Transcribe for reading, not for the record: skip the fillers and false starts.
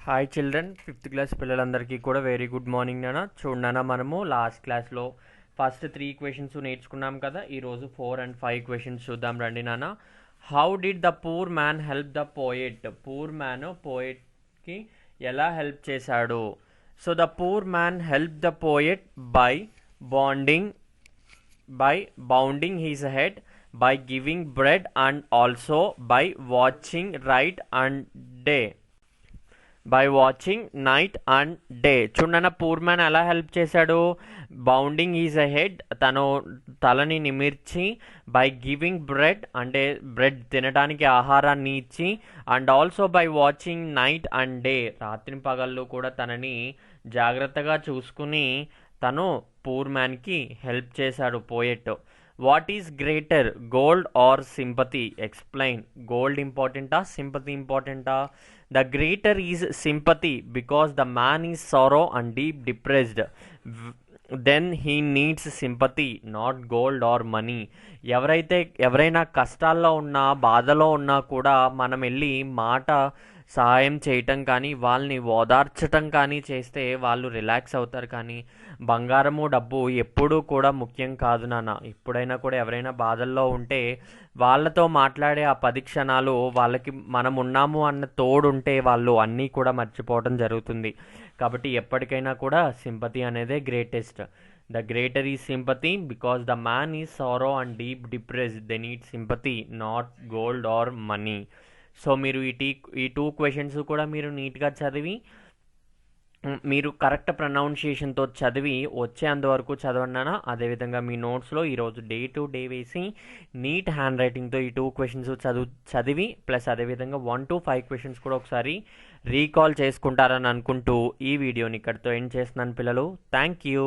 Hi children, fifth class పిల్లలందరికీ కూడా very good morning నాన్న. చూడన్నా, మనము లాస్ట్ క్లాస్లో ఫస్ట్ 3 క్వశ్చన్స్ నేర్చుకున్నాం కదా. ఈరోజు 4 and 5 క్వశ్చన్స్ చూద్దాం రండి నాన్న. How did the poor man help the poet? Poor man పోయెట్కి ఎలా హెల్ప్ చేశాడు? So the poor man help the poet by bounding his head, by giving bread, and also by watching night and day. చూడన్న, poor man ఎలా help చేశాడు? Bounding is a head, తను తలని నిమిర్చి, by giving bread అంటే bread తినడానికి ఆహారాన్ని ఇచ్చి, and also by watching night and day రాత్రి పగళ్ళు కూడా తనని జాగ్రత్తగా చూసుకుని తను పూర్ మ్యాన్కి హెల్ప్ చేశాడు poet. What is greater, gold or sympathy? Explain. Gold ఇంపార్టెంటా, సింపతి ఇంపార్టెంటా? The greater is sympathy because the man is sorrow and deep depressed. Then he needs sympathy, not gold or money. ఎవరైనా కష్టాల్లో ఉన్నా, బాధలో ఉన్నా కూడా మనం వెళ్ళి సహాయం చేయటం కానీ, వాళ్ళని ఓదార్చటం కానీ చేస్తే వాళ్ళు రిలాక్స్ అవుతారు. కానీ బంగారము, డబ్బు ఎప్పుడూ కూడా ముఖ్యం కాదు నాన్న. ఎప్పుడైనా కూడా ఎవరైనా బాధల్లో ఉంటే వాళ్ళతో మాట్లాడే ఆ 10 క్షణాలు వాళ్ళకి మనం ఉన్నాము అన్న తోడుంటే వాళ్ళు అన్నీ కూడా మర్చిపోవడం జరుగుతుంది. కాబట్టి ఎప్పటికైనా కూడా సింపతి అనేదే greatest. The greater is sympathy because the man is sorrow and deep depressed. They need sympathy, not gold or money. So మీరు ఈ 2 క్వశ్చన్స్ కూడా మీరు నీట్గా చదివి, మీరు కరెక్ట్ ప్రొనౌన్సియేషన్తో చదివి వచ్చేంతవరకు చదవండి. అదేవిధంగా మీ నోట్స్లో ఈరోజు డే టు డే వేసి నీట్ హ్యాండ్ రైటింగ్తో ఈ 2 క్వశ్చన్స్ చదివి ప్లస్ అదేవిధంగా 1 to 5 క్వశ్చన్స్ కూడా ఒకసారి రీకాల్ చేసుకుంటారని అనుకుంటూ ఈ వీడియోని ఇక్కడితో ఎండ్ చేస్తున్నాను పిల్లలు. Thank you.